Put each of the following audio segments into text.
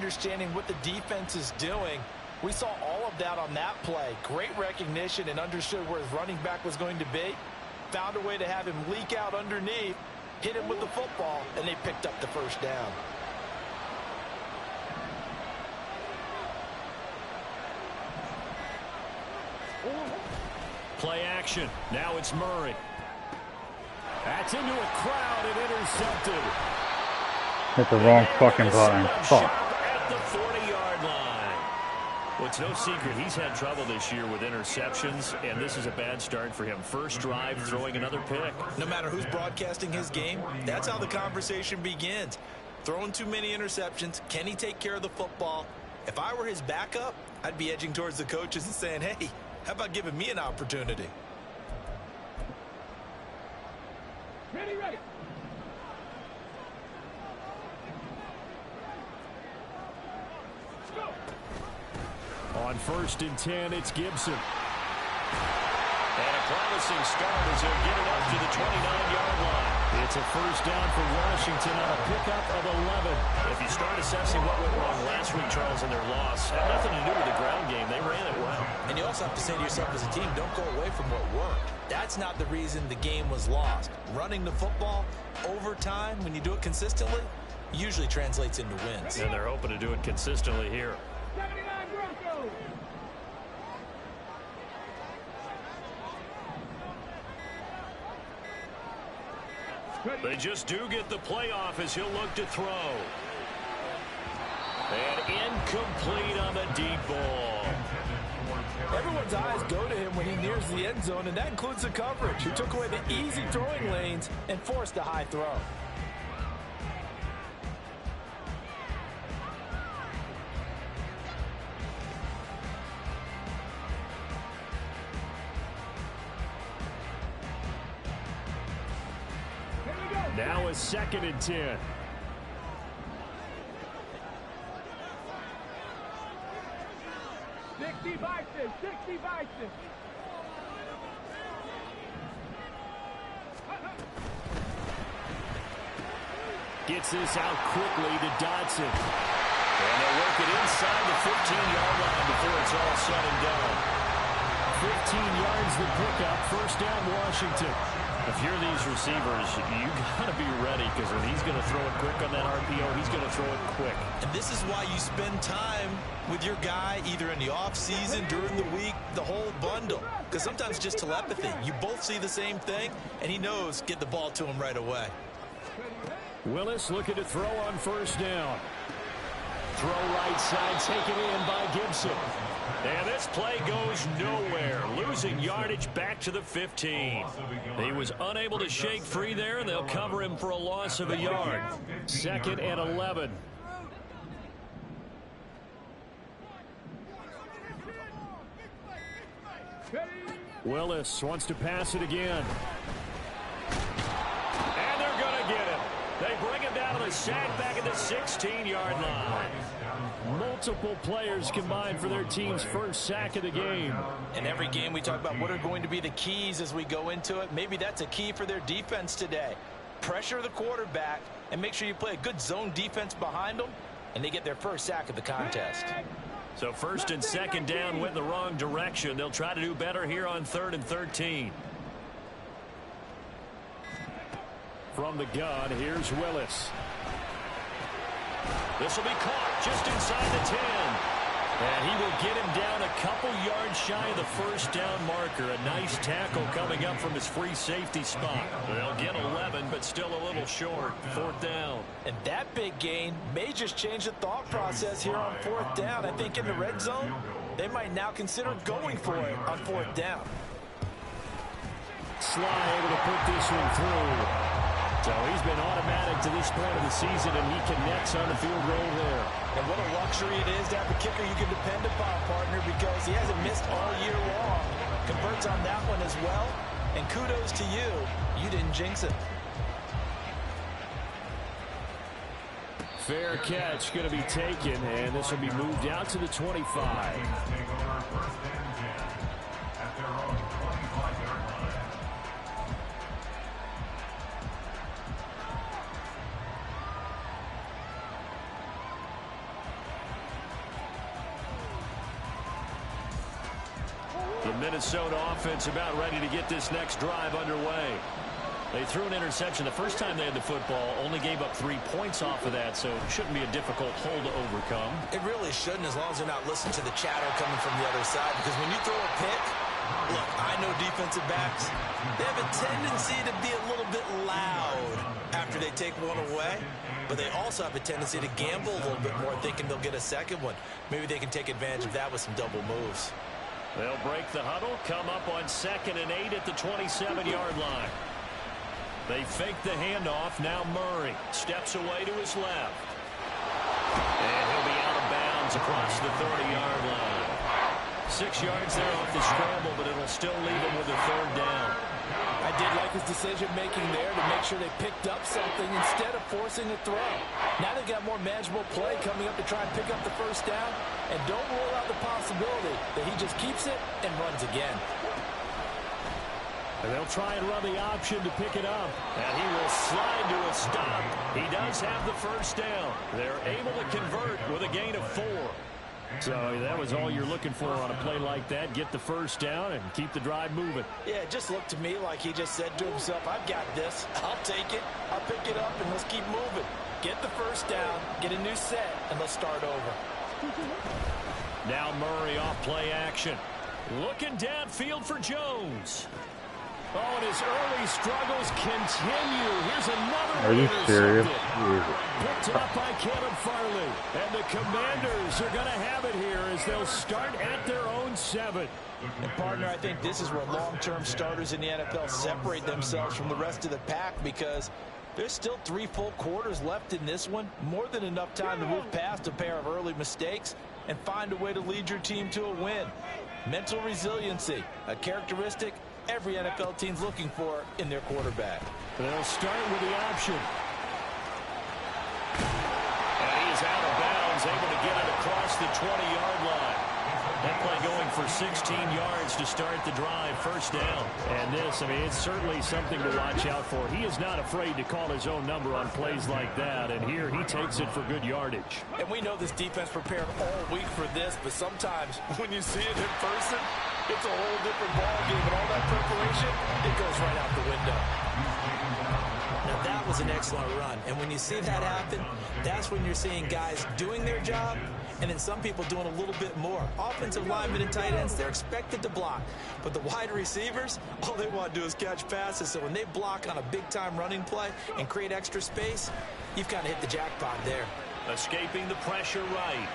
understanding what the defense is doing. We saw all of that on that play. Great recognition and understood where his running back was going to be. Found a way to have him leak out underneath, hit him with the football, and they picked up the first down. Play action. Now it's Murray. That's into a crowd and intercepted. Hit the wrong fucking button. Fuck. At the 40-yard line. Well, it's no secret he's had trouble this year with interceptions, and this is a bad start for him. First drive, throwing another pick. No matter who's broadcasting his game, that's how the conversation begins. Throwing too many interceptions. Can he take care of the football? If I were his backup, I'd be edging towards the coaches and saying, hey, how about giving me an opportunity? Ready. On 1st and 10, it's Gibson. And a promising start as he'll get it up to the 29-yard line. It's a first down for Washington on a pickup of 11. If you start assessing what went wrong last week, Charles, in their loss, had nothing to do with the ground game. They ran it well. And you also have to say to yourself as a team, don't go away from what worked. That's not the reason the game was lost. Running the football over time, when you do it consistently, usually translates into wins. And they're hoping to do it consistently here. 79 Broncos. They just do get the playoff as he'll look to throw. And incomplete on the deep ball. Everyone's eyes go to him when he nears the end zone, and that includes the coverage. He took away the easy throwing lanes and forced a high throw. Now a 2nd and 10. Gets this out quickly to Dodson. And they'll work it inside the 15-yard line before it's all said and done. 15 yards the pickup. First down, Washington. If you're these receivers, you got to be ready, because when he's going to throw it quick on that RPO, he's going to throw it quick. And this is why you spend time with your guy either in the offseason, during the week, the whole bundle. Because sometimes just telepathy. You both see the same thing, and he knows get the ball to him right away. Willis looking to throw on first down. Throw right side, taken in by Gibson. And this play goes nowhere. Losing yardage back to the 15. He was unable to shake free there, and they'll cover him for a loss of a yard. 2nd and 11. Willis wants to pass it again. And they're going to get him. They bring him down to the sack back at the 16-yard line. Multiple players combined for their team's first sack of the game. In every game we talk about what are going to be the keys as we go into it. Maybe that's a key for their defense today. Pressure the quarterback and make sure you play a good zone defense behind them, and they get their first sack of the contest. So 1st and 2nd down went the wrong direction. They'll try to do better here on 3rd and 13. From the gun, here's Willis. This will be caught just inside the 10. And he will get him down a couple yards shy of the first down marker. A nice tackle coming up from his free safety spot. They'll get 11, but still a little short. 4th down. And that big gain may just change the thought process here on 4th down. I think in the red zone, they might now consider going for it on 4th down. Sly able to put this one through. So he's been automatic to this point of the season, and he connects on the field goal there. And what a luxury it is to have a kicker you can depend upon, partner, because he hasn't missed all year long. Converts on that one as well. And kudos to you. You didn't jinx it. Fair catch going to be taken, and this will be moved out to the 25. Minnesota offense about ready to get this next drive underway. They threw an interception the first time they had the football, only gave up 3 points off of that, so it shouldn't be a difficult hole to overcome. It really shouldn't, as long as they're not listening to the chatter coming from the other side, because when you throw a pick, look, I know defensive backs, they have a tendency to be a little bit loud after they take one away, but they also have a tendency to gamble a little bit more, thinking they'll get a second one. Maybe they can take advantage of that with some double moves. They'll break the huddle, come up on 2nd and 8 at the 27-yard line. They fake the handoff. Now Murray steps away to his left. And he'll be out of bounds across the 30-yard line. 6 yards there off the scramble, but it'll still leave him with a 3rd down. I did like his decision-making there to make sure they picked up something instead of forcing a throw. Now they've got more manageable play coming up to try and pick up the 1st down. And don't rule out the possibility that he just keeps it and runs again. And they'll try and run the option to pick it up. And he will slide to a stop. He does have the 1st down. They're able to convert with a gain of 4. So that was all you're looking for on a play like that. Get the 1st down and keep the drive moving. Yeah, it just looked to me like he just said to himself, I've got this. I'll take it. I'll pick it up, and let's keep moving. Get the 1st down, get a new set, and let's start over. Now Murray off play action. Looking downfield for Jones. Oh, and his early struggles continue. Here's another. Are you serious? Picked up by Kevin Farley. And the Commanders are going to have it here as they'll start at their own 7. And, partner, I think this is where long-term starters in the NFL separate themselves from the rest of the pack, because there's still 3 full quarters left in this one. More than enough time to move past a pair of early mistakes and find a way to lead your team to a win. Mental resiliency, a characteristic every NFL team's looking for in their quarterback. They'll start with the option. And he is out of bounds, able to get it across the 20-yard line. That play going for 16 yards to start the drive, 1st down. And this, I mean, it's certainly something to watch out for. He is not afraid to call his own number on plays like that, and here he takes it for good yardage. And we know this defense prepared all week for this, but sometimes when you see it in person, it's a whole different ballgame, and all that preparation, it goes right out the window. Now, that was an excellent run, and when you see that happen, that's when you're seeing guys doing their job, and then some people doing a little bit more. Offensive linemen and tight ends, they're expected to block. But the wide receivers, all they want to do is catch passes. So when they block on a big-time running play and create extra space, you've kind of hit the jackpot there. Escaping the pressure right.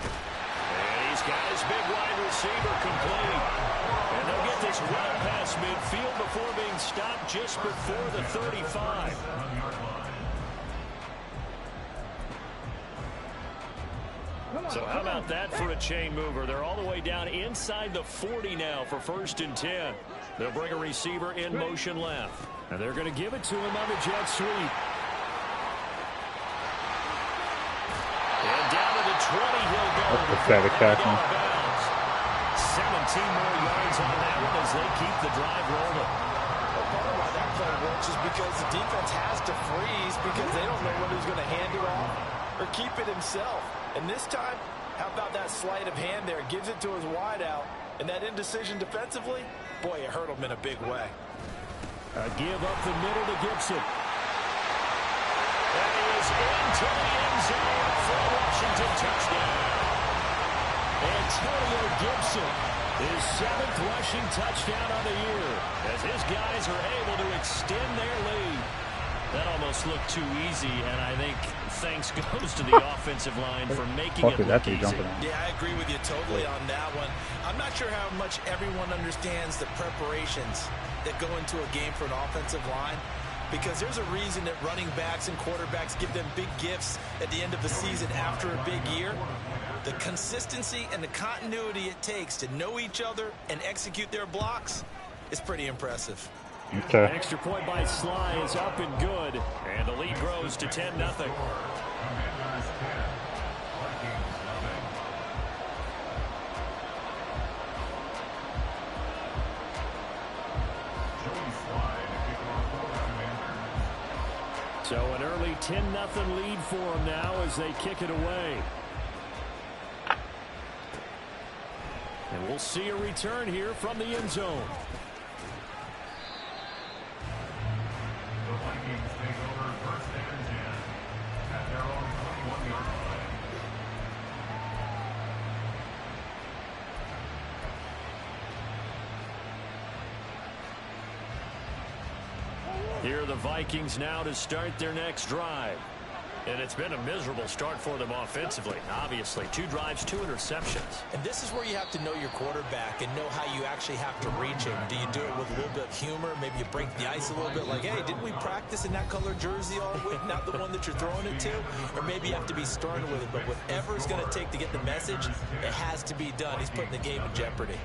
And he's got his big wide receiver complete. And they'll get this well past midfield before being stopped just before the 35. So how about that for a chain mover? They're all the way down inside the 40 now for 1st and 10. They'll bring a receiver in motion left. And they're going to give it to him on the jet sweep. And down to the 20 he'll go. That's pathetic tackling. 17 more yards on that one as they keep the drive rolling. Part of why that play works is because the defense has to freeze because they don't know whether he's going to hand it off or keep it himself. And this time, how about that sleight of hand there? Gives it to his wideout. And that indecision defensively, boy, it hurt him in a big way. A give up the middle to Gibson. And he is into the end zone for a Washington touchdown. Antonio Gibson, his 7th rushing touchdown on the year, as his guys are able to extend their lead. That almost looked too easy, and I think thanks goes to the offensive line for making it look easy. Yeah, I agree with you totally on that one. I'm not sure how much everyone understands the preparations that go into a game for an offensive line, because there's a reason that running backs and quarterbacks give them big gifts at the end of the season after a big year. The consistency and the continuity it takes to know each other and execute their blocks is pretty impressive. Okay. Extra point by Sly is up and good, and the lead grows to 10-0. So an early 10-0 lead for them now as they kick it away. And we'll We'll see a return here from the end zone. The Vikings take over first and 10 at their own 21-yard line. Here are the Vikings now to start their next drive. And it's been a miserable start for them offensively. Obviously, 2 drives, 2 interceptions. And this is where you have to know your quarterback and know how you actually have to reach him. Do you do it with a little bit of humor? Maybe you break the ice a little bit like, hey, didn't we practice in that color jersey all week, not the one that you're throwing it to? Or maybe you have to be stern with it. But whatever it's going to take to get the message, it has to be done. He's putting the game in jeopardy.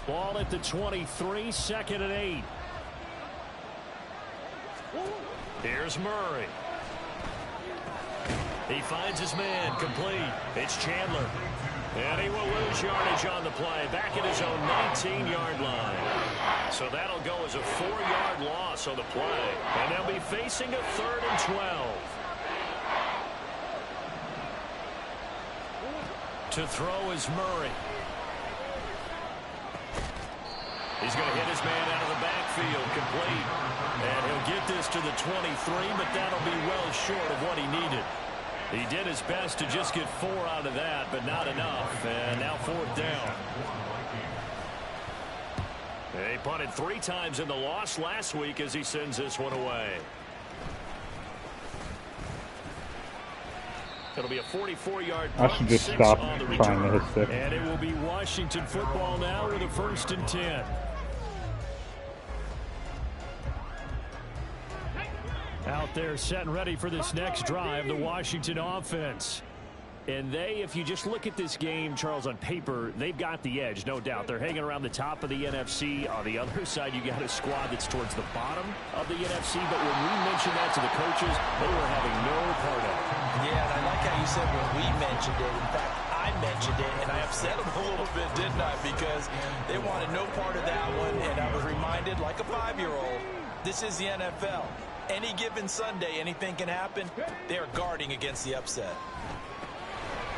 Ball at the 23, 2nd and 8. Here's Murray. He finds his man, complete. It's Chandler. And he will lose yardage on the play, back at his own 19-yard line. So that'll go as a 4-yard loss on the play. And they'll be facing a 3rd and 12. To throw is Murray. He's going to hit his man out of the backfield, complete. And he'll get this to the 23, but that'll be well short of what he needed. He did his best to just get 4 out of that, but not enough. And now 4th down. He punted 3 times in the loss last week as he sends this one away. It'll be a 44-yard I punt, should just 6 stop on the trying to return. hit stick. And it will be Washington football now with a 1st and 10. Out there set and ready for this next drive, the Washington offense. And if you just look at this game, Charles, on paper, they've got the edge, no doubt. They're hanging around the top of the NFC. On the other side, you got a squad that's towards the bottom of the NFC. But when we mentioned that to the coaches, they were having no part of it. Yeah, and I like how you said when we mentioned it. In fact, I mentioned it, and I upset them a little bit, didn't I? Because they wanted no part of that one, and I was reminded, like a 5-year-old, this is the NFL. Any given Sunday, anything can happen. They are guarding against the upset.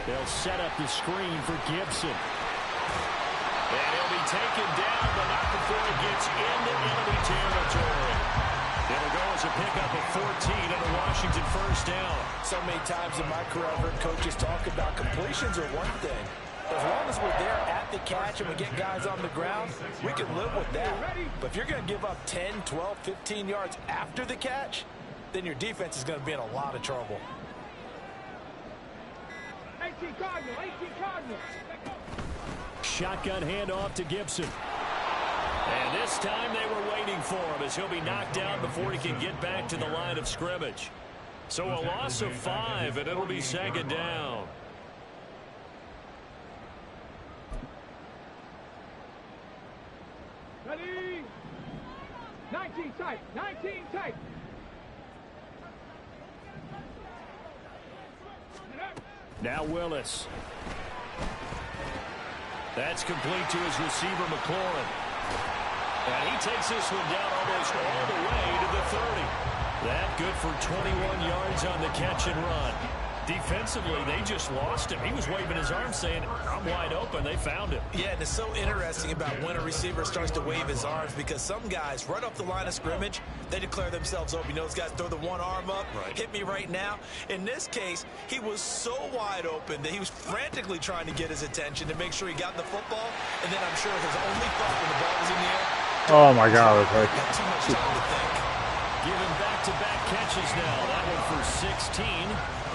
They'll set up the screen for Gibson. And he'll be taken down, but not before it gets into enemy territory. It'll go as a pickup of 14 and a Washington 1st down. So many times in my career, I've heard coaches talk about completions are one thing. As long as we're there at the catch and we get guys on the ground, we can live with that. But if you're going to give up 10, 12, 15 yards after the catch, then your defense is going to be in a lot of trouble. 18 Cardinal, 18 Cardinal. Shotgun handoff to Gibson. And this time they were waiting for him as he'll be knocked down before he can get back to the line of scrimmage. So a loss of 5, and it'll be 2nd down. Ready? 19 tight, 19 tight. Now Willis. That's complete to his receiver, McLaurin. And he takes this one down almost all the way to the 30. That good for 21 yards on the catch and run. Defensively, they just lost him. He was waving his arms saying, I'm wide open. They found him. Yeah, and it's so interesting about when a receiver starts to wave his arms because some guys, right off the line of scrimmage, they declare themselves open. You know, those guys throw the one arm up, hit me right now. In this case, he was so wide open that he was frantically trying to get his attention to make sure he got the football. And then I'm sure his only thought when the ball was in the air, Oh my God, it was like got too much time to think. Giving back-to-back catches now. That one for 16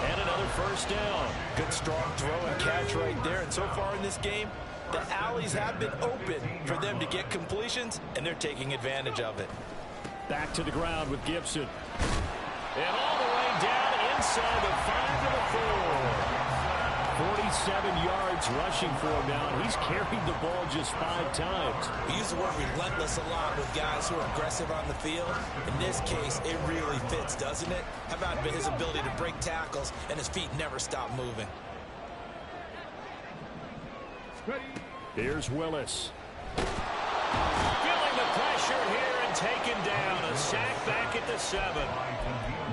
and another 1st down. Good strong throw and catch right there. And so far in this game, the alleys have been open for them to get completions, and they're taking advantage of it. Back to the ground with Gibson. And all the way down inside the 5 to the 4. 47 yards rushing for him now, and he's carried the ball just 5 times. We use the word relentless a lot with guys who are aggressive on the field. In this case, it really fits, doesn't it? How about his ability to break tackles and his feet never stop moving? Ready? Here's Willis. Feeling the pressure here and taken down. A sack back at the 7.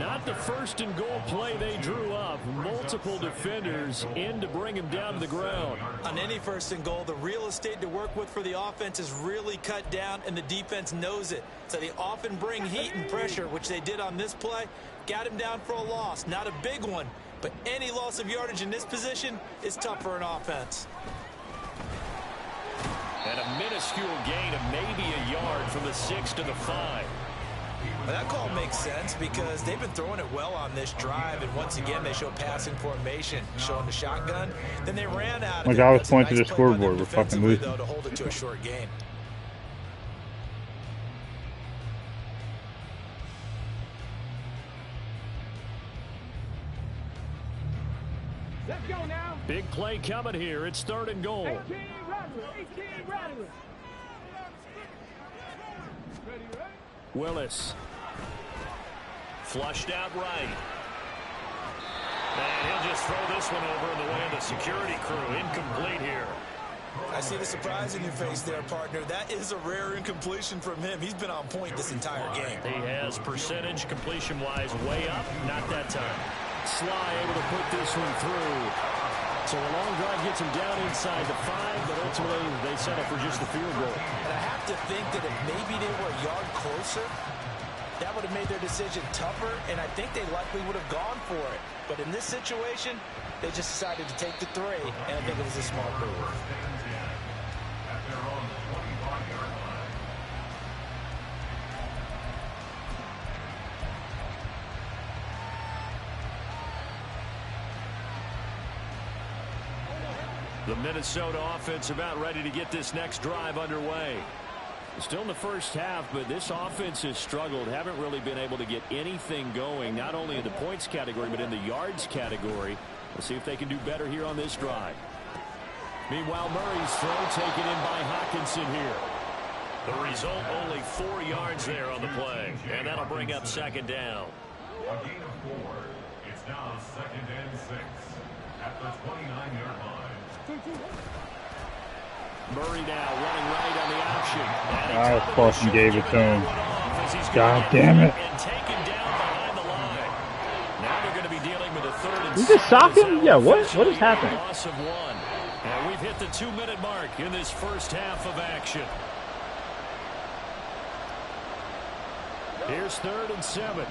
Not the first and goal play they drew up. Multiple defenders in to bring him down to the ground. On any first and goal, the real estate to work with for the offense is really cut down, and the defense knows it. So they often bring heat and pressure, which they did on this play. Got him down for a loss. Not a big one, but any loss of yardage in this position is tough for an offense. And a minuscule gain of maybe a yard from the 6 to the 5. Well, that call makes sense because they've been throwing it well on this drive, and once again they show passing formation, showing the shotgun. Then they ran out of it. Like I was That's a pointing to nice the play by them scoreboard, we're fucking defensively, losing. though, to hold it to a short gain. Let's go now. Big play coming here. It's 3rd and goal. 18 Rattler. 18 Rattler. Ready, ready? Willis. Flushed out right. And he'll just throw this one over in the way of the security crew. Incomplete here. I see the surprise in your face there, partner. That is a rare incompletion from him. He's been on point this entire game. He has percentage completion-wise way up. Not that time. Sly able to put this one through. So a long drive gets him down inside the 5, but ultimately they settle for just the field goal. And I have to think that if maybe they were a yard closer, that would have made their decision tougher, and I think they likely would have gone for it. But in this situation, they just decided to take the 3, and I think it was a smart move. At their own 25-yard line. The Minnesota offense about ready to get this next drive underway. Still in the first half, but this offense has struggled. Haven't really been able to get anything going, not only in the points category, but in the yards category. Let's see if they can do better here on this drive. Meanwhile, Murray's throw taken in by Hockenson here. The result, only 4 yards there on the play, and that'll bring up 2nd down. A gain of 4. It's now 2nd and 6 at the 29-yard line. Murray now running right on the option. I fucking gave it to him. God damn it. And taken down behind the line. Now they're going to be dealing with a 3rd and You just sock him? Yeah, what is happening? Loss of 1. And we've hit the 2-minute mark in this first half of action. Here's 3rd and 7.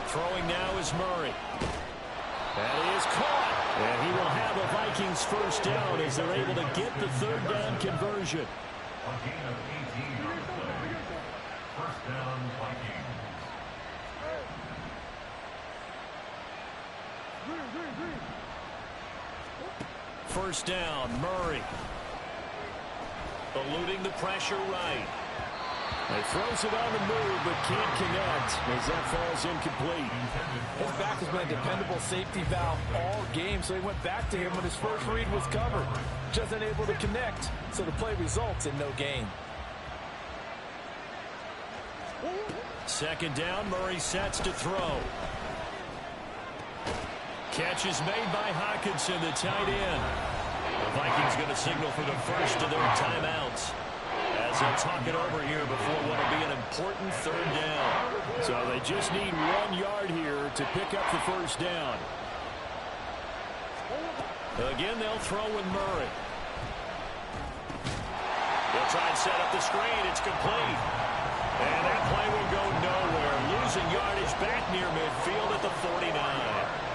Throwing now is Murray. That is caught. And he will have a Vikings first down as they're able to get the 3rd down conversion. A gain of 18 on the play. First down, Vikings. First down, Murray. Eluding the pressure right. He throws it on the move, but can't connect as that falls incomplete. His back has been a dependable safety valve all game, so he went back to him when his first read was covered. Just unable to connect, so the play results in no gain. 2nd down, Murray sets to throw. Catch is made by Hockenson, the tight end. The Vikings going to signal for the first of their timeouts as they'll talk it over here before what will be an important 3rd down. So they just need 1 yard here to pick up the first down. Again, they'll throw with Murray. They'll try and set up the screen. It's complete. And that play will go nowhere. Losing yardage back near midfield at the 49.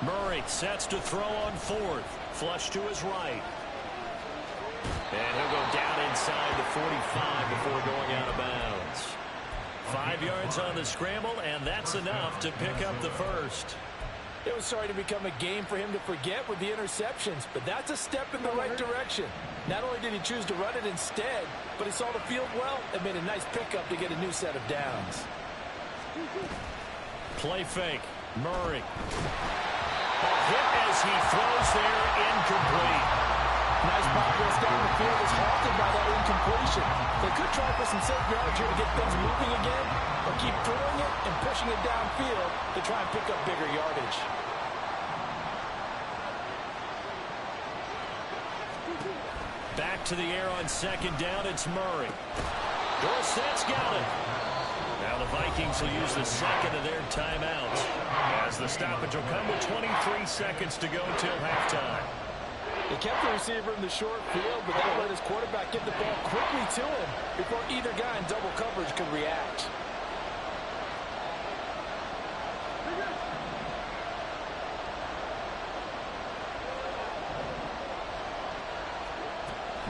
Murray sets to throw on 4th. Flush to his right. And he'll go down inside the 45 before going out of bounds. 5 yards on the scramble, and that's enough to pick up the first. It was starting to become a game for him to forget with the interceptions, but that's a step in the right direction. Not only did he choose to run it instead, but he saw the field well and made a nice pickup to get a new set of downs. Play fake. Murray. Hit as he throws there, incomplete. Nice progress down the field is halted by that incompletion. They could try for some safe yards here to get things moving again, or keep throwing it and pushing it downfield to try and pick up bigger yardage. Back to the air on second down, it's Murray. Dorsett's got it. Now the Vikings will use the second of their timeouts, as the stoppage will come with 23 seconds to go until halftime. They kept the receiver in the short field, but that let his quarterback get the ball quickly to him before either guy in double coverage could react.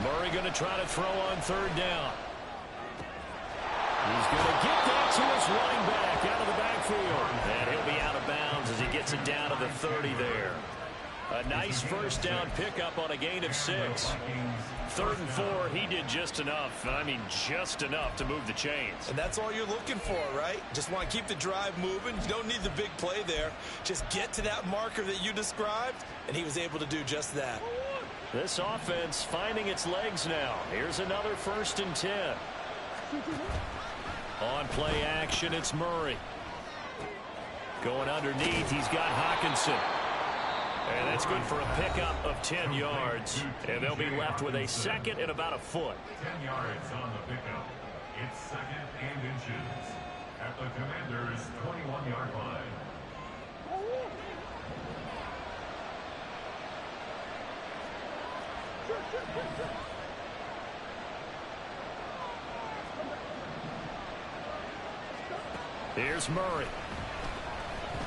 Murray going to try to throw on third down. He's going to get that to his running back out of the backfield. And he'll be out of bounds as he gets it down to the 30 there. A nice first down pickup on a gain of 6. 3rd and 4, he did just enough. I mean, just enough to move the chains. And that's all you're looking for, right? Just want to keep the drive moving. You don't need the big play there. Just get to that marker that you described, and he was able to do just that. This offense finding its legs now. Here's another 1st and 10. On play action, it's Murray. Going underneath, he's got Hawkinson. And that's good for a pickup of 10 yards. And they'll be left with a second and about a foot. 10 yards on the pickup. It's 2nd and inches at the Commanders' 21-yard line. Here's Murray.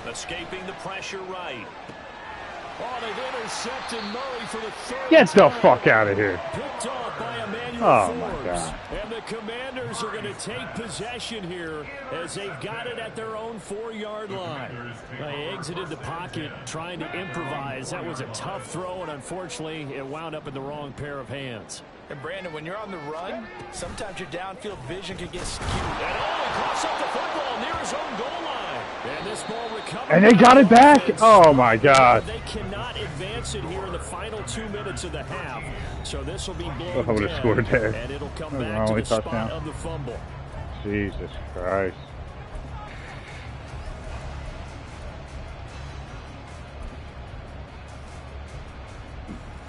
Escaping the pressure right. Oh, they've intercepted Murray for the 3rd Get the time. fuck out of here. Picked off by Emmanuel Oh, my Forbes. God. And the Commanders are going to take possession here as they've got it at their own 4-yard line. They exited the pocket trying to improvise. That was a tough throw, and unfortunately, it wound up in the wrong pair of hands. And Brandon, when you're on the run, sometimes your downfield vision can get skewed. And cross up the football near his own goal line. And this ball recovered. And they got it back? Oh, my God. They cannot advance it here in the final 2 minutes of the half. So this will be blown I would have dead, scored there. and it'll come That was back my to only the spot touchdown. of the fumble. Jesus Christ.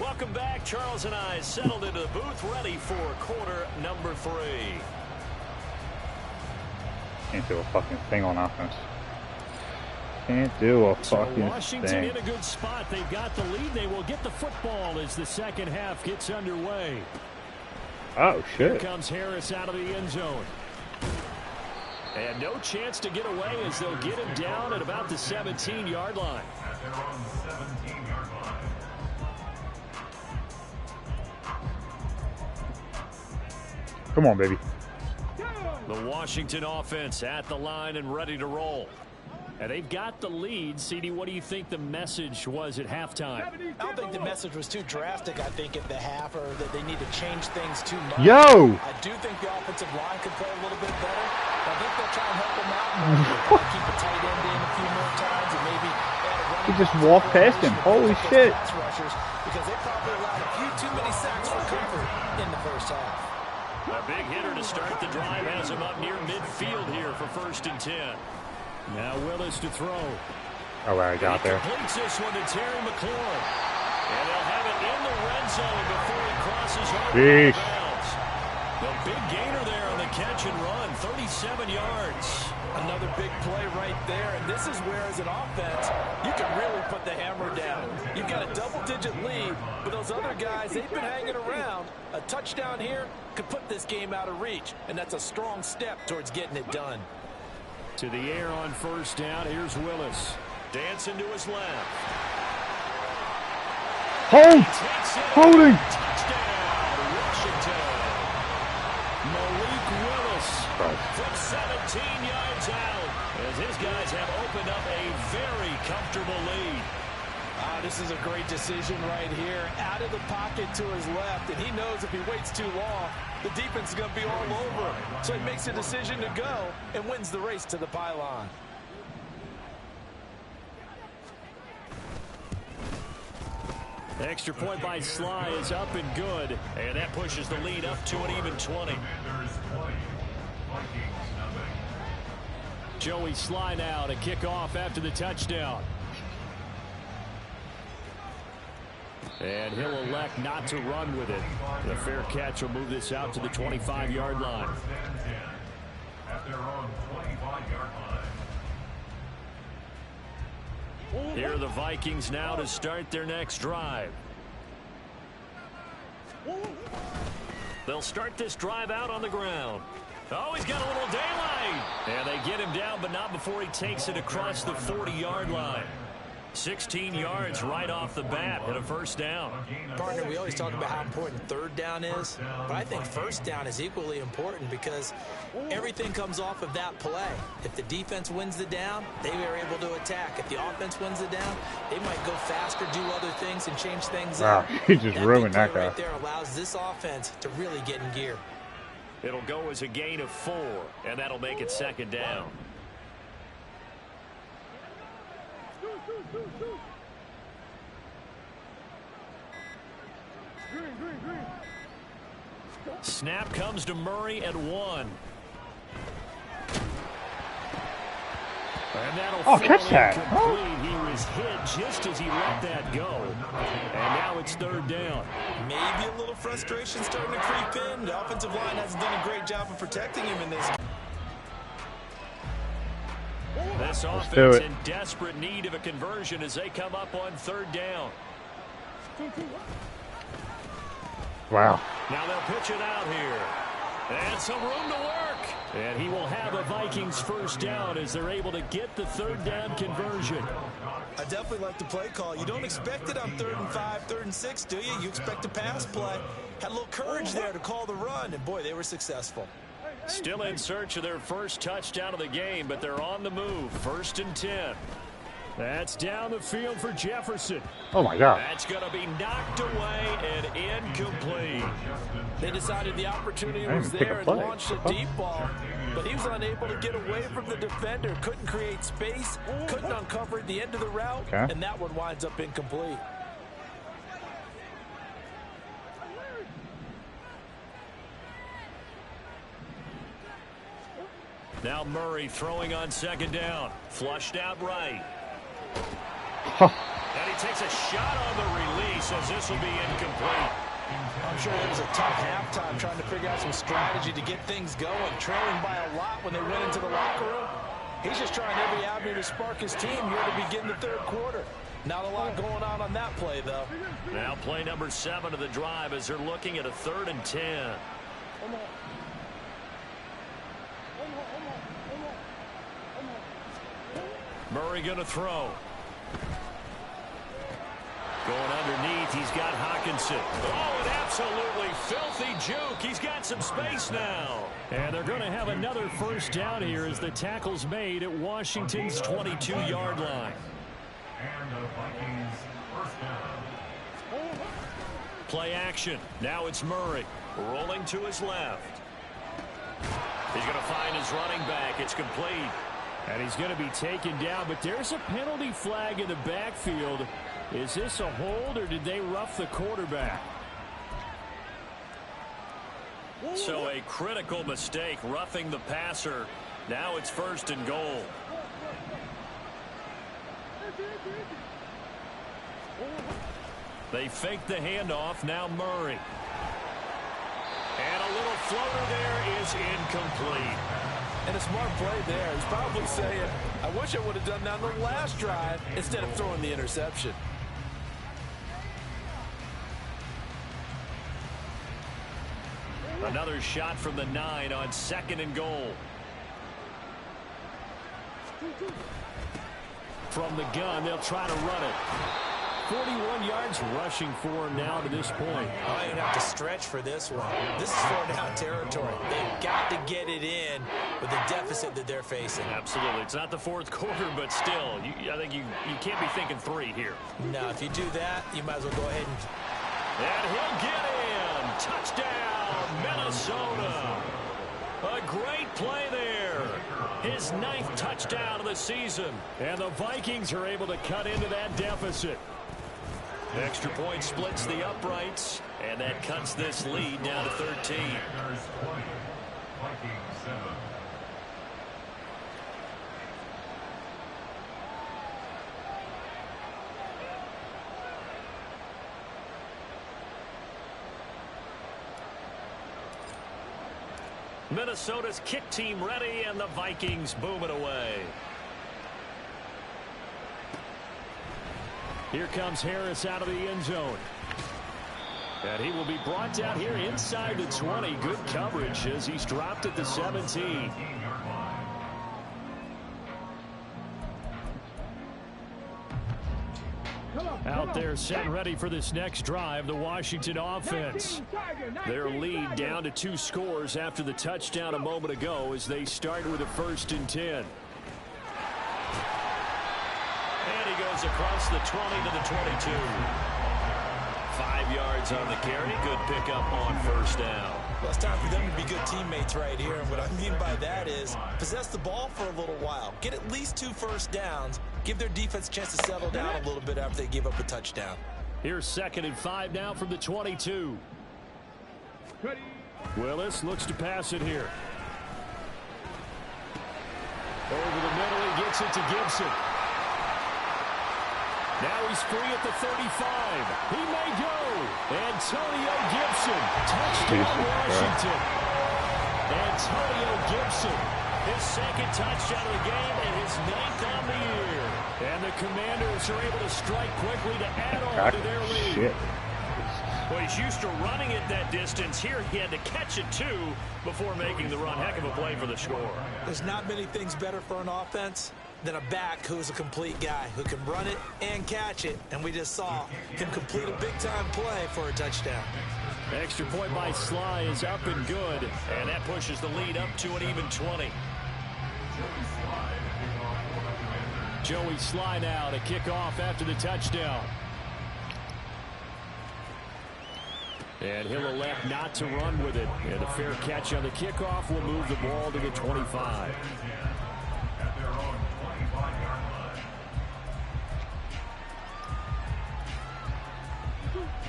Welcome back. Charles and I settled into the booth, ready for quarter number 3. Can't do a fucking thing on offense. Can't do a So fucking Washington thing. in a good spot. They've got the lead. They will get the football as the second half gets underway. Oh, Here shit. comes Harris out of the end zone. And no chance to get away as they'll get him down at about the 17-yard line. At their own 17-yard line. Come on, baby. The Washington offense at the line and ready to roll. And they've got the lead. CD, what do you think the message was at halftime? I don't think the message was too drastic, I think, at the half, or that they need to change things too much. Yo! I do think the offensive line could play a little bit better. I think they'll try and help them out. Keep a tight end in a few more times, and maybe add a running He just back walked past him. to Holy protect shit. those pass rushers, because they probably allowed a few too many sacks for comfort in the first half. A big hitter to start the drive has him up near midfield here for 1st and 10. Now Willis to throw. Oh, I got there. Completes this one to Terry McLaurin. And they'll have it in the red zone before he crosses over Sheesh. bounds. The big gainer there on the catch and run, 37 yards. Another big play right there, and this is where, as an offense, you can really put the hammer down. You've got a double-digit lead, but those other guys, they've been hanging around. A touchdown here could put this game out of reach, and that's a strong step towards getting it done. To the air on 1st down, here's Willis. Dancing to his left. Hold! Holding! Touchdown, Washington. Malik Willis from 17 yards out, as his guys have opened up a very comfortable lead. This is a great decision right here. Out of the pocket to his left, and he knows if he waits too long, the defense is going to be all over him. So he makes a decision to go and wins the race to the pylon. Extra point by Sly is up and good. And that pushes the lead up to an even 20. Joey Sly now to kick off after the touchdown. And he'll elect not to run with it. The fair catch will move this out to the 25-yard line. At their own 25-yard line. Here are the Vikings now to start their next drive. They'll start this drive out on the ground. Oh, he's got a little daylight. And they get him down, but not before he takes it across the 40-yard line. 16 yards right off the bat and a first down. Partner, we always talk about how important third down is, but I think first down is equally important because everything comes off of that play. If the defense wins the down, they are able to attack. If the offense wins the down, they might go faster, do other things, and change things up. He just ruined that guy. Right there allows this offense to really get in gear. It'll go as a gain of 4, and that'll make it second down. Snap comes to Murray at 1. And that'll catch that. Complete. He was hit just as he let that go. And now it's third down. Maybe a little frustration starting to creep in. The offensive line hasn't done a great job of protecting him in this. This offense in desperate need of a conversion as they come up on third down. Wow. Now they'll pitch it out here. And some room to work. And he will have a Vikings first down as they're able to get the third down conversion. I definitely like the play call. You don't expect it on 3rd and 5, 3rd and 6, do you? You expect a pass play. Had a little courage there to call the run, and boy, they were successful. Still in search of their first touchdown of the game, but they're on the move. 1st and 10. That's down the field for Jefferson. Oh, my God. That's going to be knocked away and incomplete. They decided the opportunity was there and launched a deep ball, but he was unable to get away from the defender. Couldn't create space, couldn't uncover the end of the route, and that one winds up incomplete. Now Murray throwing on second down. Flushed out right. And he takes a shot on the release as this will be incomplete. I'm sure it was a tough halftime trying to figure out some strategy to get things going. Trailing by a lot when they went into the locker room. He's just trying every avenue to spark his team here to begin the third quarter. Not a lot going on that play, though. Now play number 7 of the drive as they're looking at a 3rd and 10. Murray going to throw. Going underneath, he's got Hawkinson. Oh, an absolutely filthy juke. He's got some space now. And they're going to have another first down here as the tackle's made at Washington's 22-yard line. And the Vikings first down. Play action. Now it's Murray rolling to his left. He's going to find his running back. It's complete. And he's going to be taken down, but there's a penalty flag in the backfield. Is this a hold, or did they rough the quarterback? So a critical mistake, roughing the passer. Now it's 1st and goal. They fake the handoff. Now Murray. And a little floater there is incomplete. And a smart play there. He's probably saying, I wish I would have done that on the last drive instead of throwing the interception. Another shot from the 9 on 2nd and goal. From the gun, they'll try to run it. 41 yards rushing for him now to this point. Oh, you're going to have to stretch for this one. This is 4-down territory. They've got to get it in with the deficit that they're facing. Absolutely. It's not the 4th quarter, but still, I think you can't be thinking 3 here. No, if you do that, you might as well go ahead and he'll get in. Touchdown, Minnesota. A great play there. His 9th touchdown of the season. And the Vikings are able to cut into that deficit. Extra point splits the uprights, and that cuts this lead down to 13. Packers 20, Vikings 7. Minnesota's kick team ready, and the Vikings boom it away. Here comes Harris out of the end zone. And he will be brought down here inside the 20. Good coverage as he's dropped at the 17. Out there set and ready for this next drive, the Washington offense. Their lead down to 2 scores after the touchdown a moment ago as they start with a 1st and 10. And he goes across the 20 to the 22. 5 yards on the carry. Good pickup on 1st down. Well, it's time for them to be good teammates right here. And what I mean by that is possess the ball for a little while. Get at least 2 first downs. Give their defense a chance to settle down a little bit after they give up a touchdown. Here's 2nd and 5 now from the 22. Willis looks to pass it here. Over the middle, he gets it to Gibson. Now he's free at the 35. He may go. Antonio Gibson. Touchdown, Washington. Antonio Gibson. His 2nd touchdown of the game and his 9th on the year. And the Commanders are able to strike quickly to add on to their lead. Shit. Well, he's used to running it that distance. Here he had to catch it, too, before making the run. Heck of a play for the score. There's not many things better for an offense than a back who's a complete guy who can run it and catch it. And we just saw him complete a big-time play for a touchdown. Extra point by Sly is up and good. And that pushes the lead up to an even 20. Joey Sly now to kick off after the touchdown. And he'll elect not to run with it. And a fair catch on the kickoff will move the ball to the 25. At their own 25-yard line.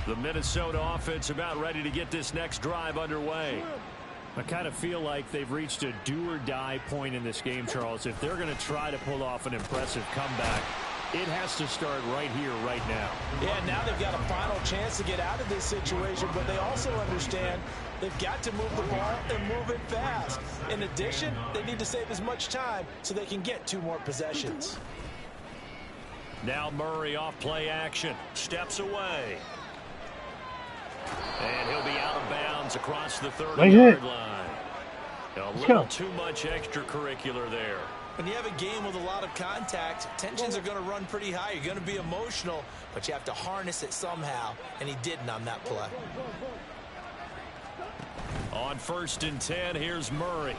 The Minnesota offense about ready to get this next drive underway. I kind of feel like they've reached a do-or-die point in this game, Charles. If they're going to try to pull off an impressive comeback, it has to start right here, right now. Yeah, now they've got a final chance to get out of this situation, but they also understand they've got to move the ball and move it fast. In addition, they need to save as much time so they can get 2 more possessions. Now Murray off play action. Steps away. And he'll be out of bounds across the 30-yard line. A little too much extracurricular there. When you have a game with a lot of contact, tensions are going to run pretty high. You're going to be emotional, but you have to harness it somehow, and he didn't on that play. On 1st and 10, here's Murray.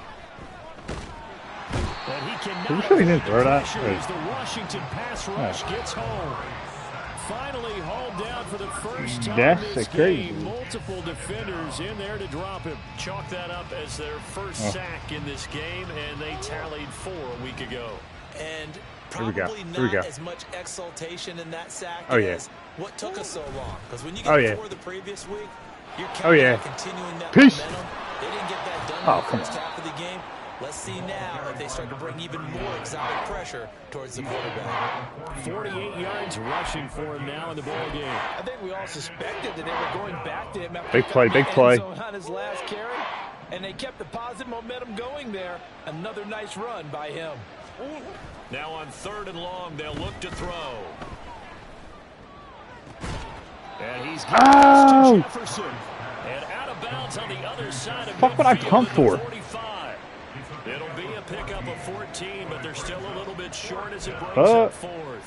And he cannot. Are you sure he didn't throw that? As the Washington pass rush gets home. Finally hauled down for the first time That's this crazy. game. Multiple defenders in there to drop him. Chalk that up as their first sack in this game, and they tallied 4 a week ago. And Here we probably go. not as much exultation in that sack Oh, yeah. as what took us so long. Because when you get 4 the previous week, you're counting on continuing that Peace. momentum. They didn't get that done in the first half of the game. Let's see now if they start to bring even more exotic pressure towards the quarterback. 48 yards rushing for him now in the ball game. I think we all suspected that they were going back to him after Big play, big play. on his last carry, and they kept the positive momentum going there. Another nice run by him. Now on 3rd and long, they'll look to throw. And he's to Jefferson. And out of bounds on the other side of Fuck what I midfield come at the for. 45. It'll be a pickup of 14, but they're still a little bit short as it brings up 4th.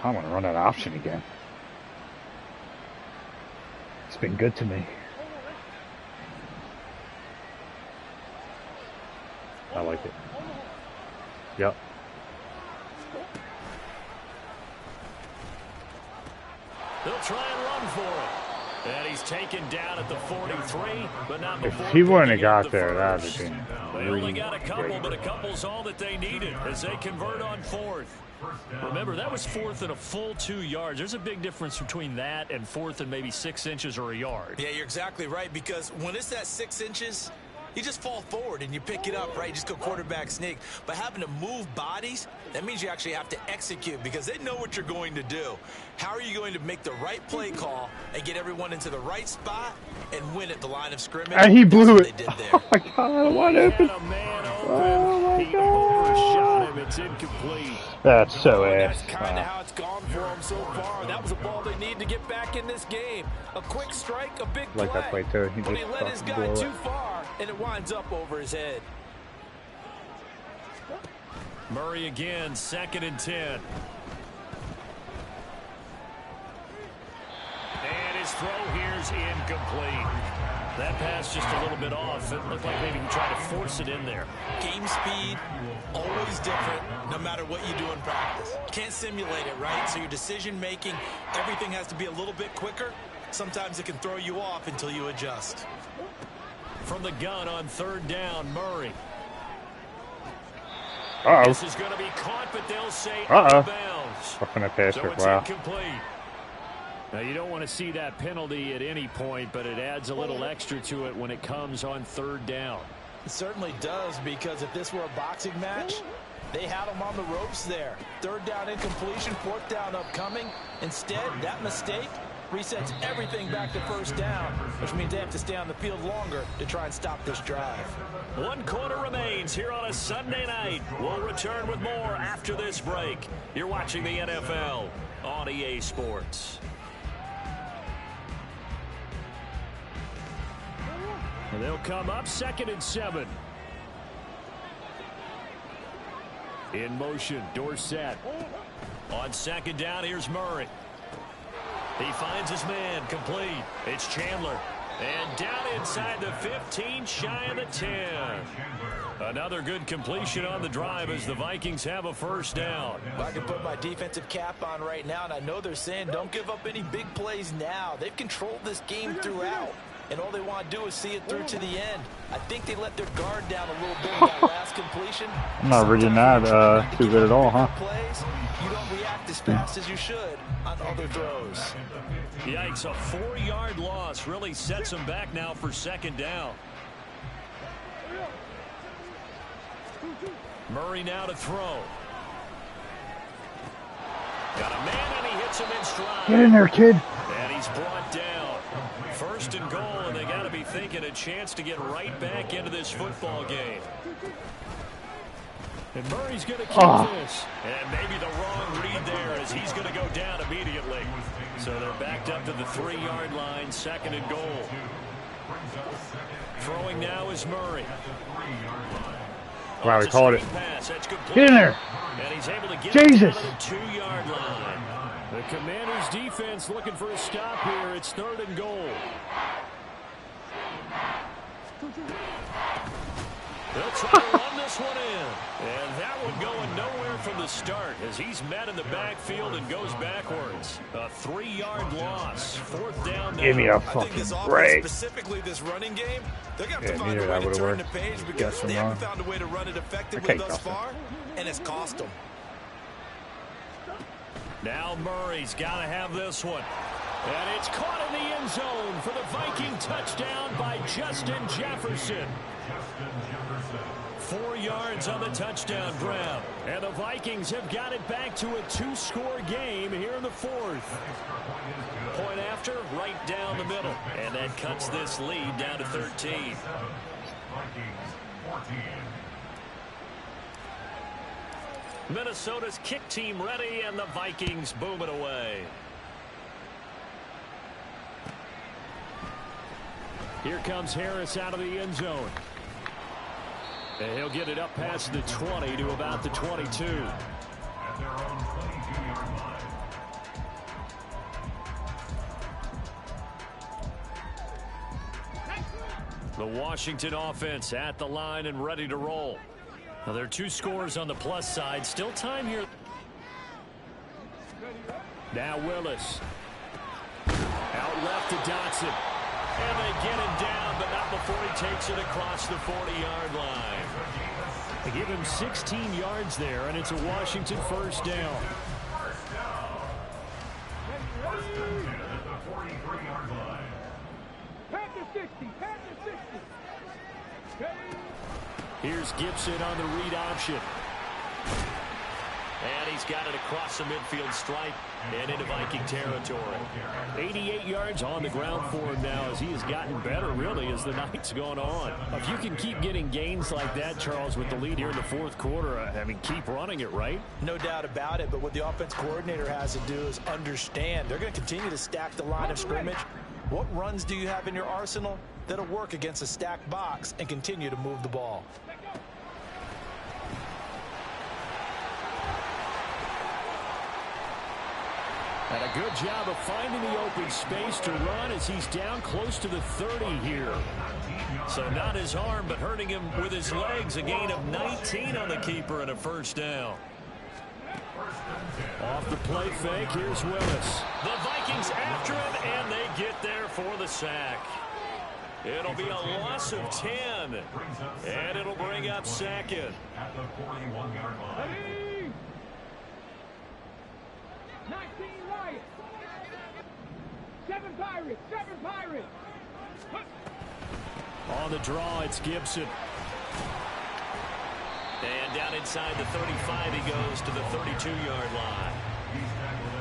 I want to run that option again. It's been good to me. I like it. Yep. They'll try and run for it. And he's taken down at the 43, but not before. If he wouldn't have picking got up the there, that would first. have been They only got a couple, great. but a couple's all that they needed as they convert on fourth. Remember, that was fourth and a full 2 yards. There's a big difference between that and fourth and maybe 6 inches or a yard. Yeah, you're exactly right, because when it's that 6 inches, you just fall forward and you pick it up, right? You just go quarterback sneak. But having to move bodies, that means you actually have to execute because they know what you're going to do. How are you going to make the right play call and get everyone into the right spot and win at the line of scrimmage? And he blew it. They did there. Oh my God, what happened? Had a man open. Oh my He God. overshot him. It's incomplete. That's so And ass. that's kind of how it's gone for them so far. That was a ball they need to get back in this game. A quick strike, a big play. Like that play too. He But just he let his fucking guy blew too it. far, and it winds up over his head. Murray again, 2nd and 10. And his throw here's incomplete. That pass just a little bit off. It looked like maybe he tried to force it in there. Game speed, always different, no matter what you do in practice. Can't simulate it, right? So your decision making, everything has to be a little bit quicker. Sometimes it can throw you off until you adjust. From the gun on 3rd down, Murray. Uh-oh. This is going to be caught, but they'll say out of bounds. Roughing the passer. So it's Wow. incomplete. Now, you don't want to see that penalty at any point, but it adds a little extra to it when it comes on 3rd down. It certainly does, because if this were a boxing match, they had him on the ropes there. 3rd down incompletion, 4th down upcoming. Instead, that mistake resets everything back to 1st down, which means they have to stay on the field longer to try and stop this drive. 1 quarter remains here on a Sunday night. We'll return with more after this break. You're watching the NFL on EA Sports. And they'll come up 2nd and 7. In motion, Dorsett. On 2nd down, here's Murray. He finds his man, complete. It's Chandler. And down inside the 15, shy of the 10. Another good completion on the drive as the Vikings have a 1st down. I can put my defensive cap on right now, and I know they're saying don't give up any big plays now. They've controlled this game throughout, and all they want to do is see it through to the end. I think they let their guard down a little bit in that last completion. I'm not reading that too good at all, huh? Plays, you don't react as fast as you should on other throws. Yikes, a 4-yard loss really sets them back now for 2nd down. Murray now to throw. Got a man and he hits him in stride. Get in there, kid. And he's brought down. 1st and goal, and they got to be thinking a chance to get right back into this football game. And Murray's going to keep this. And maybe the wrong read there as he's going to go down immediately. So they're backed up to the 3-yard line, 2nd and goal. Throwing now is Murray. Wow, we called it. Pass. That's complete. Get in there. And he's able to get Jesus. it down to the 2-yard line. The Commanders' defense looking for a stop here. It's 3rd and goal. They'll try to run this one in. And that one going nowhere from the start as he's met in the backfield and goes backwards. A 3-yard loss. 4th down now. Give me a I think this fucking offense, break. specifically this running game, they're going to have to Yeah, find neither a way that to would've turn the worked. page Guess because I'm they haven't wrong. found a way to run it effectively Okay, thus Dustin. far, and it's cost them. Now Murray's got to have this one. And it's caught in the end zone for the Viking touchdown by Justin Jefferson. 4 yards on the touchdown grab. And the Vikings have got it back to a 2-score game here in the 4th. Point after, right down the middle. And that cuts this lead down to 13. Minnesota's kick team ready, and the Vikings boom it away. Here comes Harris out of the end zone. And he'll get it up past the 20 to about the 22. At their own 22-yard line. The Washington offense at the line and ready to roll. Now there are 2 scores on the plus side. Still time here. Now Willis. Out left to Dotson. And they get him down, but not before he takes it across the 40-yard line. They give him 16 yards there, and it's a Washington first down. Here's Gibson on the read option. And he's got it across the midfield stripe and into Viking territory. 88 yards on the ground for him now as he has gotten better, really, as the night's gone on. If you can keep getting gains like that, Charles, with the lead here in the fourth quarter, I mean, keep running it, right? No doubt about it, but what the offense coordinator has to do is understand they're going to continue to stack the line of scrimmage. What runs do you have in your arsenal that'll work against a stacked box and continue to move the ball? And a good job of finding the open space to run as he's down close to the 30 here. So not his arm, but hurting him with his legs. A gain of 19 on the keeper and a first down. Off the play fake, here's Willis. The Vikings after him, and they get there for the sack. It'll be a loss of 10, and it'll bring up second. At the 41-yard line. 19 Lions. 7 Pirates. 7 Pirates. On the draw, it's Gibson. And down inside the 35, he goes to the 32-yard line.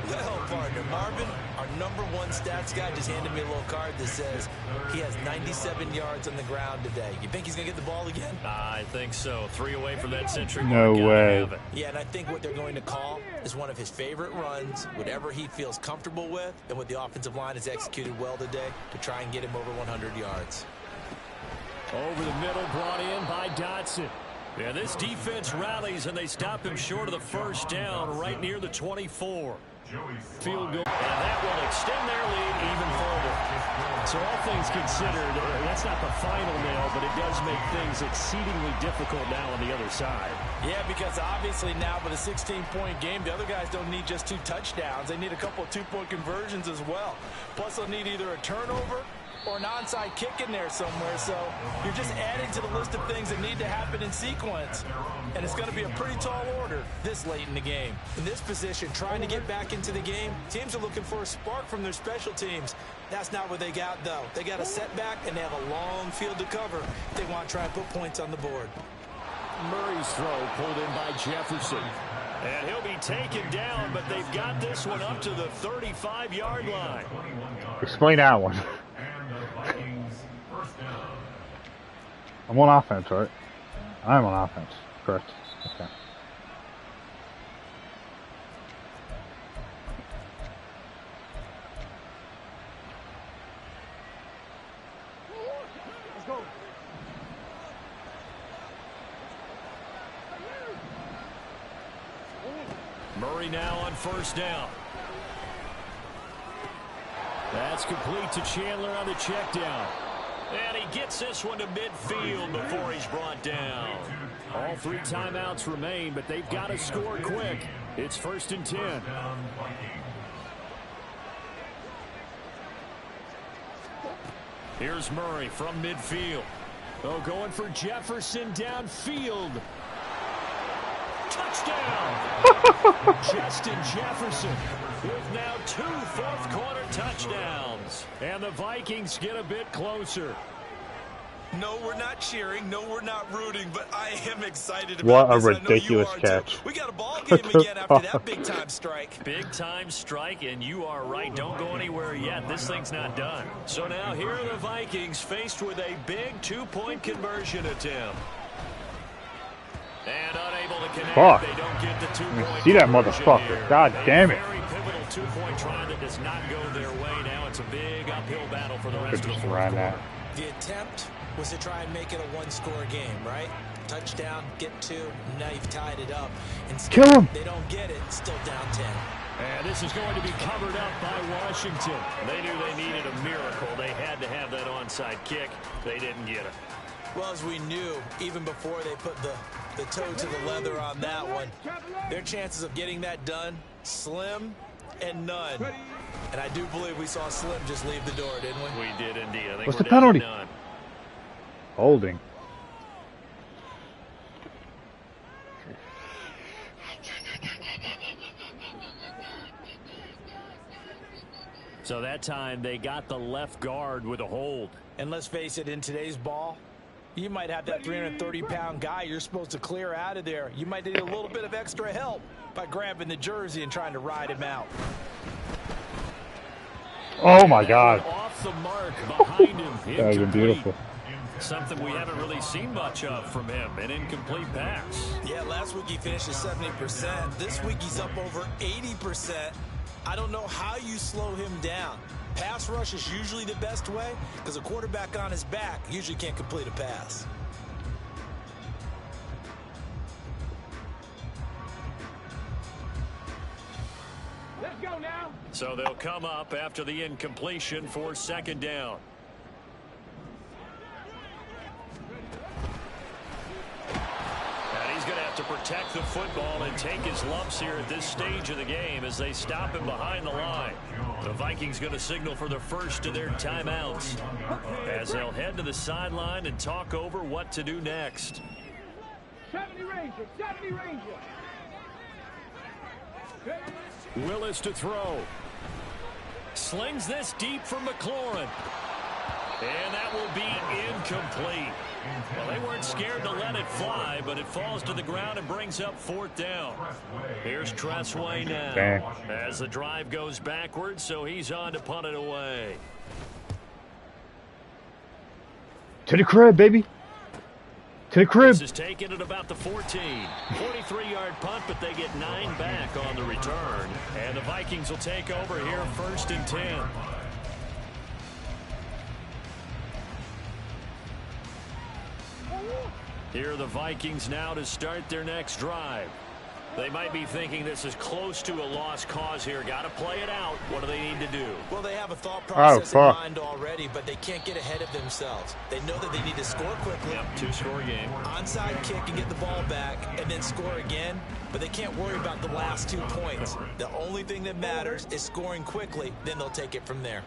Well, partner, Marvin, our #1 stats guy just handed me a little card that says he has 97 yards on the ground today. You think he's going to get the ball again? I think so. 3 away from that century No mark. way. Yeah, and I think what they're going to call is one of his favorite runs, whatever he feels comfortable with, and what the offensive line has executed well today to try and get him over 100 yards. Over the middle, brought in by Dotson. Yeah, this defense rallies, and they stop him short of the first down right near the 24. Field goal, and that will extend their lead even further. So all things considered, that's not the final nail, but it does make things exceedingly difficult now on the other side. Yeah, because obviously now with a 16-point game, the other guys don't need just 2 touchdowns. They need a couple of 2-point conversions as well. Plus, they'll need either a turnover or an onside kick in there somewhere. So you're just adding to the list of things that need to happen in sequence. And it's going to be a pretty tall order this late in the game. In this position, trying to get back into the game, teams are looking for a spark from their special teams. That's not what they got, though. They got a setback, and they have a long field to cover if they want to try and put points on the board. Murray's throw pulled in by Jefferson. And he'll be taken down, but they've got this one up to the 35-yard line. Explain that one. I'm on offense, right? I'm on offense. Correct. Okay. Let's go. Murray now on first down. That's complete to Chandler on the check down. And he gets this one to midfield before he's brought down. All 3 timeouts remain, but they've got to score quick. It's 1st and 10. Here's Murray from midfield. Oh, going for Jefferson downfield. Touchdown! Justin Jefferson with now 2 fourth-quarter touchdowns. And the Vikings get a bit closer. No, we're not cheering. No, we're not rooting, but I am excited about What a this. ridiculous I know you are catch. too. We got a ball game again after that big-time strike. Big-time strike, and you are right. Don't go anywhere yet. This thing's not done. So now here are the Vikings faced with a big 2-point conversion attempt. And unable to connect. Fuck. They don't get the 2-point See that conversion motherfucker. here. God damn it. A very pivotal 2-point try that does not go their way. Now it's a big uphill battle for the rest of the Just fourth ran quarter. that. The attempt was to try and make it a 1-score game, right? Touchdown, get 2, now you've tied it up. Instead, Kill him. they don't get it, still down 10. And this is going to be covered up by Washington. They knew they needed a miracle. They had to have that onside kick. They didn't get it. Well, as we knew, even before they put the toe to the leather on that one, their chances of getting that done, slim and none. And I do believe we saw Slim just leave the door, didn't we? We did indeed. I think What's we're the down penalty? to none. Holding. So that time they got the left guard with a hold. And let's face it, in today's ball, you might have that 330-pound guy you're supposed to clear out of there. You might need a little bit of extra help by grabbing the jersey and trying to ride him out. Oh my God. Off the mark behind him. That was beautiful. Something we haven't really seen much of from him, an incomplete pass. Yeah, last week he finished at 70%. This week he's up over 80%. I don't know how you slow him down. Pass rush is usually the best way because a quarterback on his back usually can't complete a pass. Let's go now. So they'll come up after the incompletion for second down. And he's going to have to protect the football and take his lumps here at this stage of the game as they stop him behind the line. The Vikings going to signal for the first of their timeouts as they'll head to the sideline and talk over what to do next. 70 Ranger, 70 Ranger. Willis to throw. Slings this deep for McLaurin. And that will be incomplete. Well, they weren't scared to let it fly, but it falls to the ground and brings up fourth down. Here's Tressway now as the drive goes backwards, so he's on to punt it away. To the crib, baby. To the crib. This is taken at about the 14. 43-yard punt, but they get 9 back on the return. And the Vikings will take over here first and 10. Here are the Vikings now to start their next drive. They might be thinking this is close to a lost cause here. Got to play it out. What do they need to do? Well, they have a thought process in mind already, but they can't get ahead of themselves. They know that they need to score quickly. Yep, 2-score game. Onside kick and get the ball back and then score again, but they can't worry about the last 2 points. The only thing that matters is scoring quickly, then they'll take it from there.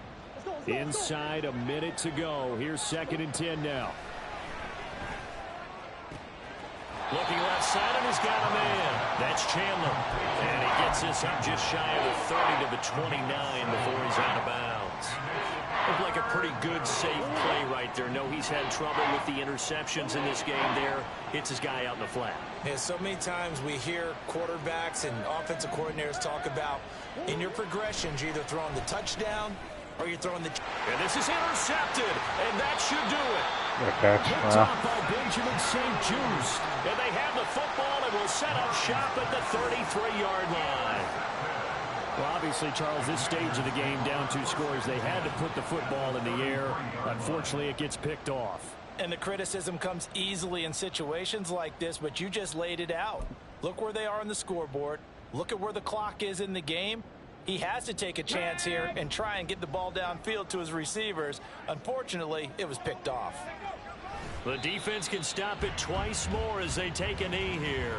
Inside a minute to go. Here's second and 10 now. Looking left side, and he's got a man. That's Chandler. And he gets this up just shy of the 30 to the 29 before he's out of bounds. Looked like a pretty good, safe play right there. No, he's had trouble with the interceptions in this game there. Hits his guy out in the flat. Yeah, so many times we hear quarterbacks and offensive coordinators talk about in your progressions, you're either throwing the touchdown or you're throwing the... And this is intercepted, and that should do it. Picked off by Benjamin St. Just. And they have the football and will set up shop at the 33-yard line. Well, obviously, Charles, this stage of the game, down 2 scores, they had to put the football in the air. Unfortunately, it gets picked off. And the criticism comes easily in situations like this, but you just laid it out. Look where they are on the scoreboard. Look at where the clock is in the game. He has to take a chance here and try and get the ball downfield to his receivers. Unfortunately, it was picked off. The defense can stop it twice more as they take a knee here.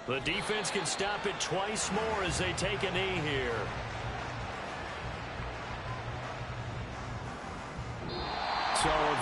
The defense can stop it twice more as they take a knee here.